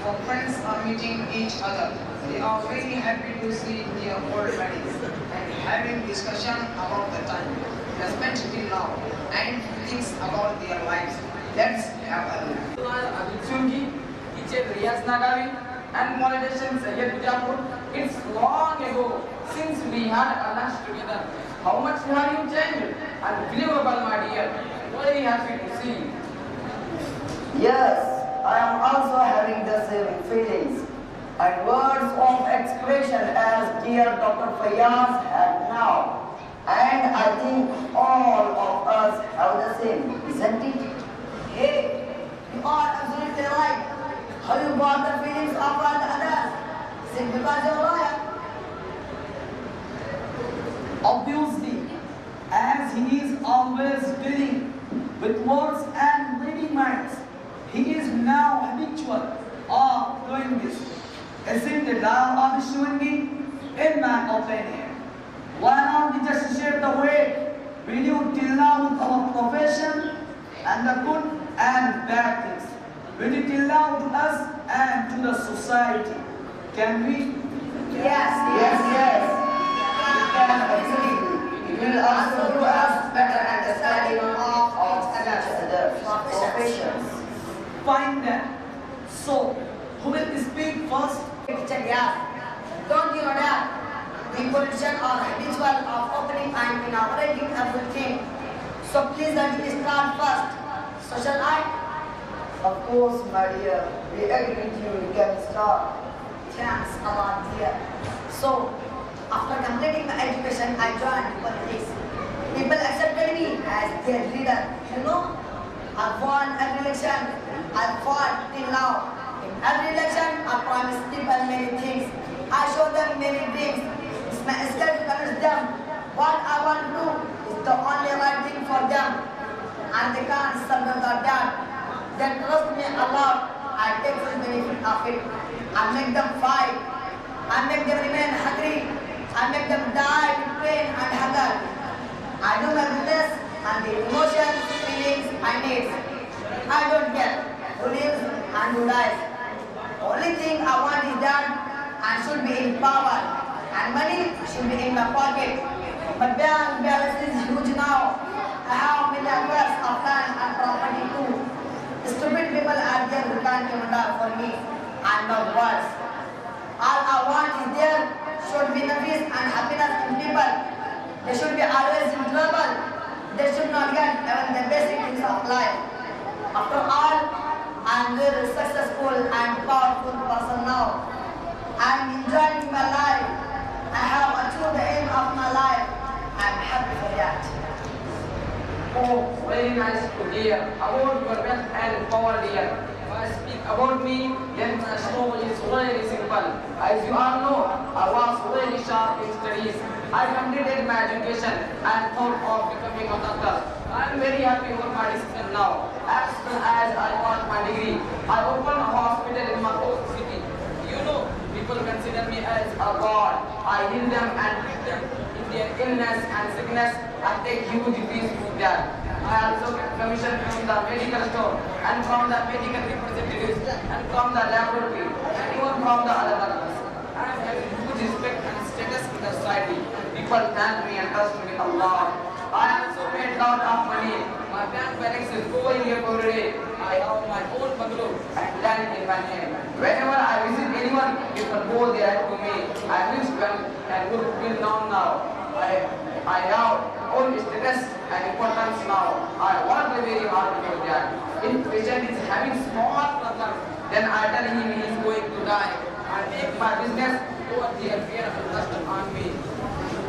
For friends are meeting each other. They are very happy to see their old buddies and having discussion about the time they spent till now and things about their lives. Let's have a look. Sungi, teacher Riyaz Nagavi, and politician Sayyid Bijapur. It's long ago since we had a lunch together. How much have you changed? Unbelievable, my dear. Very happy to see you. Yes, I am also having the same feelings and words of expression as dear Dr. Fayaz had now. And I think all of us have the same, isn't it? Hey, you are absolutely right. How you got the feelings of all the others? Is it because you're a lawyer? Obviously, as he is always dealing with words and reading minds, he is now habitual of doing this. Isn't it now of Shivangi? In my opinion. Why not we just share the way we do till now with our profession and the good and bad things? We do till now to us and to the society. Can we? Yes. We can absolutely. It will also do us better understanding of others' professions. Fine then. So, who will speak first? Don't you know that? The politicians are habitual of opening and inaugurating everything. So please let me start first. So shall I? Of course, my dear. We agree with you. We can start. Thanks a lot, dear. So, after completing my education, I joined politics. People accepted me as their leader. You know, I won every election. I fought till now. In every election, I promised people many things. I showed them many dreams. It's my skill to convince them. What I want to do is the only right thing for them. And they can't survive that. They trust me a lot. I take full benefit of it. I make them fight. I make them remain hungry. I make them die with pain and hunger. I do my business and the emotions, feelings, and needs. I don't care who lives and who dies. Only thing I want is that I should be in power and money should be in my pocket. But bank balance is huge now. I have millions of land and property too. Stupid people are there who can't even die for me and not words. All I want is there should be the peace and happiness in people. They should be always in trouble. They should not get even the basic things of life. After all, I am very successful and powerful person now. I am enjoying my life. I have achieved the aim of my life. I am happy for that. Oh, very nice to hear about your wealth and power, dear. If I speak about me, then my story is very simple. As you all know, I was very sharp in studies. I completed my education and thought of becoming a doctor. I am very happy with my decision now. As soon as I got my degree, I opened a hospital in my own city. You know, people consider me as a god. I heal them and treat them in their illness and sickness and take huge fees for that. I also get commission from the medical store and from the medical representatives and from the laboratory and even from the other doctors. I am having huge respect and status in the society. People thank me and trust me a lot. I also made lot of money. My bank balance is going up every day. I have my own bungalow and land in my name. Whenever I visit anyone, people go there to me. I wish well and good will now. I have own status and importance now. I work very hard for that. If patient is having small problems, then I tell him he is going to die. I make my business toward the fear of trust on me.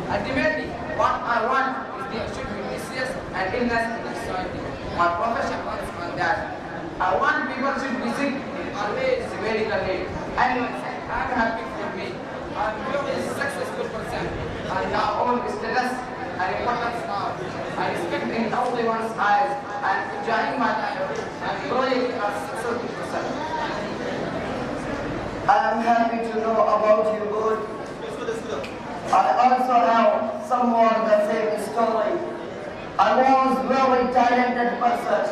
Ultimately, what I want is there should be disease and illness in the society. My profession works on that. I want people should be sick always medically. And I'm happy for me. I'm really successful person. I have own status and importance now. I respect in everyone's eyes and enjoying my life. I'm really a successful person. I am happy to know about you both. I also have somewhat the same story. I was a very talented person.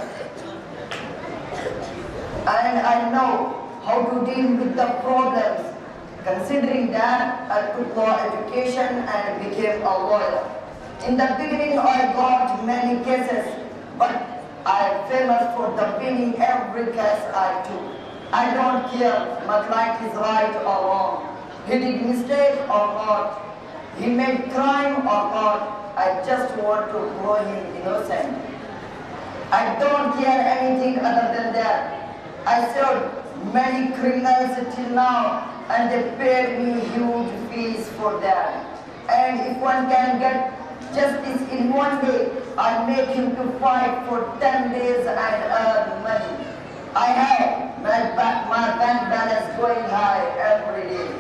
And I know how to deal with the problems. Considering that, I took law education and became a lawyer. In the beginning, I got many cases, but I am famous for the winning every case I took. I don't care my client is right or wrong. He did mistake or not. He made crime or not. I just want to grow him innocent. I don't care anything other than that. I served many criminals till now and they paid me huge fees for that. And if one can get justice in one day, I make him to fight for 10 days and earn money. I have my bank balance going high every day.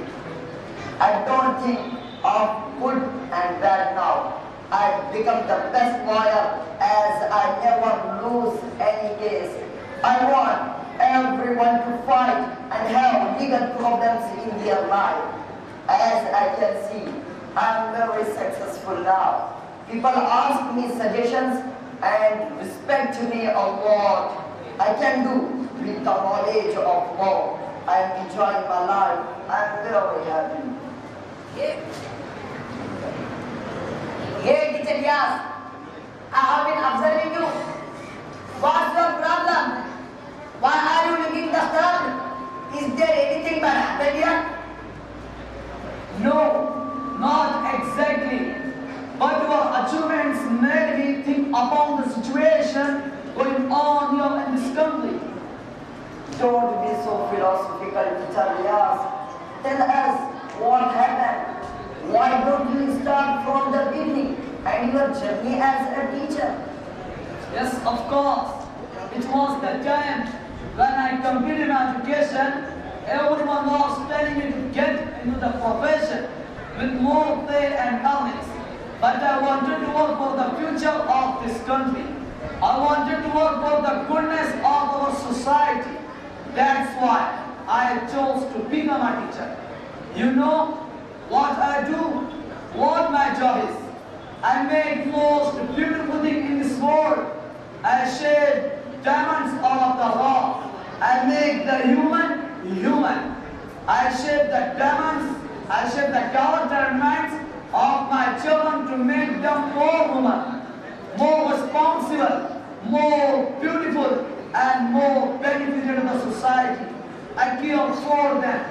I don't think of good and bad now. I become the best lawyer as I never lose any case. I want everyone to fight and have legal problems in their life. As I can see, I am very successful now. People ask me suggestions and respect me a lot. I can do with the knowledge of law. I am enjoying my life. I am very happy. Hey, teacher Yas, I have been observing you. What's your problem? Why are you looking disturbed? Is there anything bad happened here? No, not exactly. But your achievements made me think about the situation going on here in this country. Don't be so philosophical, teacher Yas. Tell us what happened. Why don't you start from the beginning and your journey as a teacher? Yes, of course. It was the time when I completed my education. Everyone was telling me to get into the profession with more pay and earnings. But I wanted to work for the future of this country. I wanted to work for the goodness of our society. That's why I chose to become a teacher. You know what I do, what my job is. I make most beautiful thing in this world. I shade diamonds out of the rock. I make the human human. I shape the diamonds, I shape the character and minds of my children to make them more human, more responsible, more beautiful, and more beneficial to the society. I care for them.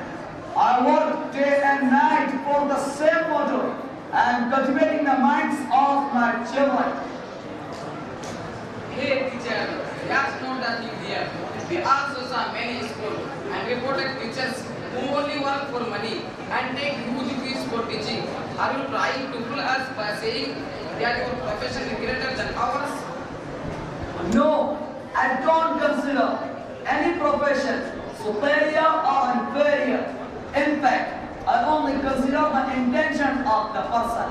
I work day and night for the same motto. I am cultivating the minds of my children. Hey teacher, that's not the thing here. We also saw many schools and reported teachers who only work for money and take huge fees for teaching. Are you trying to fool us by saying that your profession is greater than ours? No, I don't consider any profession superior or inferior. In fact, I only consider the intention of the person.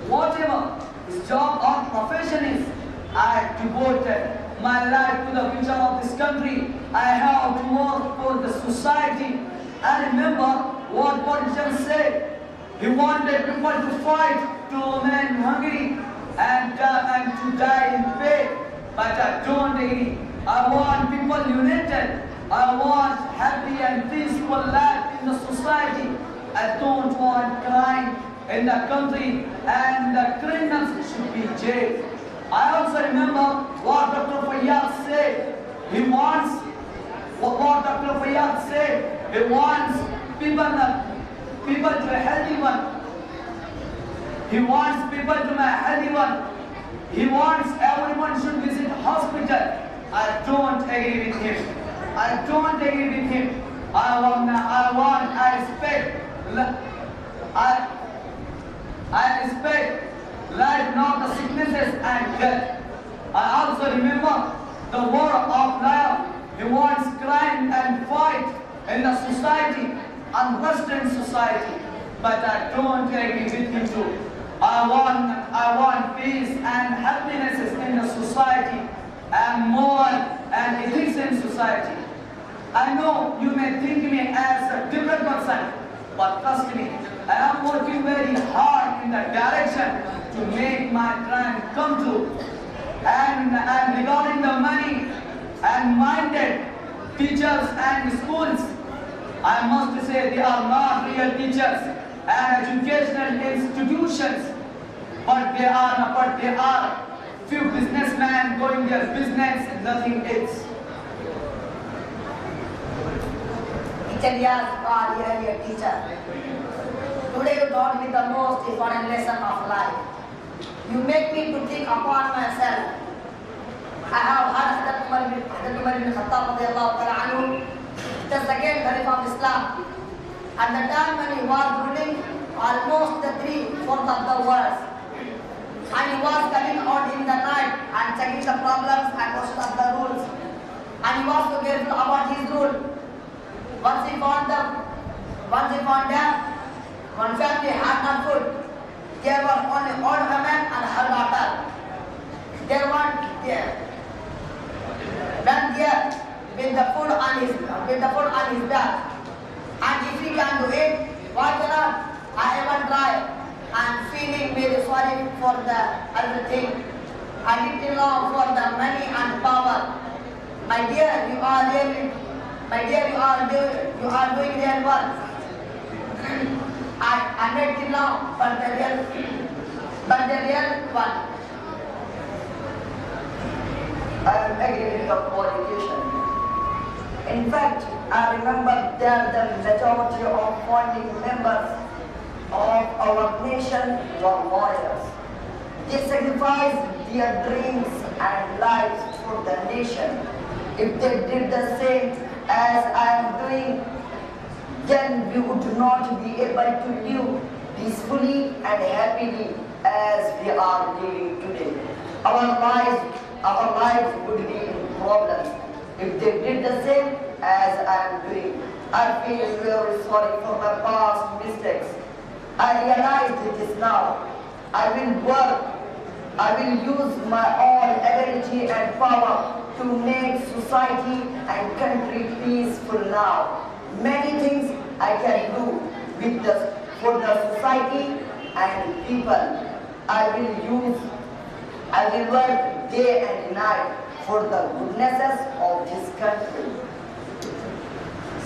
Whatever his job or profession is, I devoted my life to the future of this country. I have to work for the society. I remember what politicians said. He wanted people to fight to remain hungry and to die in pain. But I don't agree. I want people united. I want happy and peaceful life in the society. I don't want crime in the country and the criminals should be jailed. I also remember what Dr. Fayyad said. He wants what Dr. Fayyad said. He wants people to a healthy one. He wants people to a healthy one. He wants everyone should visit hospital. I don't agree with him. I don't agree with him. I respect life, not the sicknesses and death. I also remember the word of life. He wants crime and fight in the society, unrestrained society. But I don't agree with him too. I want peace and happiness in the society and moral and ethics in society. I know you may think me as a different person, but trust me, I am working very hard in the direction to make my plan come true. And regarding the money and minded teachers and schools, say they are not real teachers and educational institutions, but they are few businessmen going their business, nothing else. Teacher, are really a teacher. Today you taught me the most important lesson of life. You make me to think upon myself. I have heard Hazrat Umar bin Khattab radiallahu ta'ala anhu, the second Khalifah of Islam. At the time when he was ruling almost the 3/4 of the world, and he was coming out in the night and checking the problems and most of the rules, and he was so careful about his rule. Once he found that one family had no food, there were only old women and her daughter. They went there with the food on his back. And if he can do it, why cannot I even try? And feeling very sorry for the everything. I didn't long for the money and power. My dear, you are doing real work. I made it long, but the real one. I am agree with the education. In fact, I remember that the majority of founding members of our nation were warriors. They sacrificed their dreams and lives for the nation. If they did the same as I am doing, then we would not be able to live peacefully and happily as we are living today. Our lives would be in problems if they did the same as I am doing. I feel very sorry for my past mistakes. I realize this now. I will work. I will use my own ability and power to make society and country peaceful now. Many things I can do for the society and people. I will work day and night for the goodnesses of this country.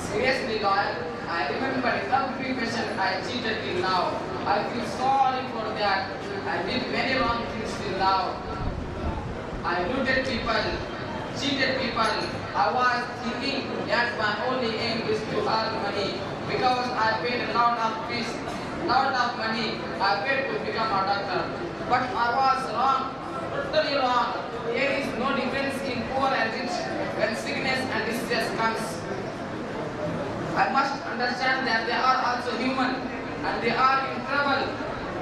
Seriously, Lord, I remember every question I cheated till now. I feel sorry for that. I did many wrong things till now. I looted people, cheated people. I was thinking that my only aim is to earn money because I paid a lot of fees, lot of money. I paid to become a doctor. But I was wrong, totally wrong. There is no difference in poor and rich when sickness and distress comes. I must understand that they are also human and they are in trouble.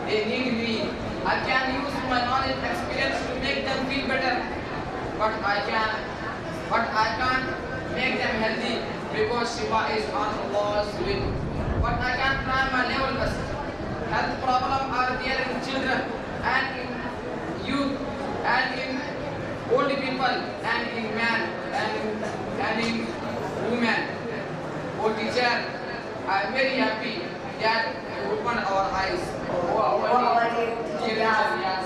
They need me. I can use my knowledge and experience to make them feel better. But I can't make them healthy because Shiva is on Allah's will. But I can try my level best. Health problems are there in children and in youth and in old people and in men and in women. Oh teacher, I am very happy that you opened our eyes. Yes.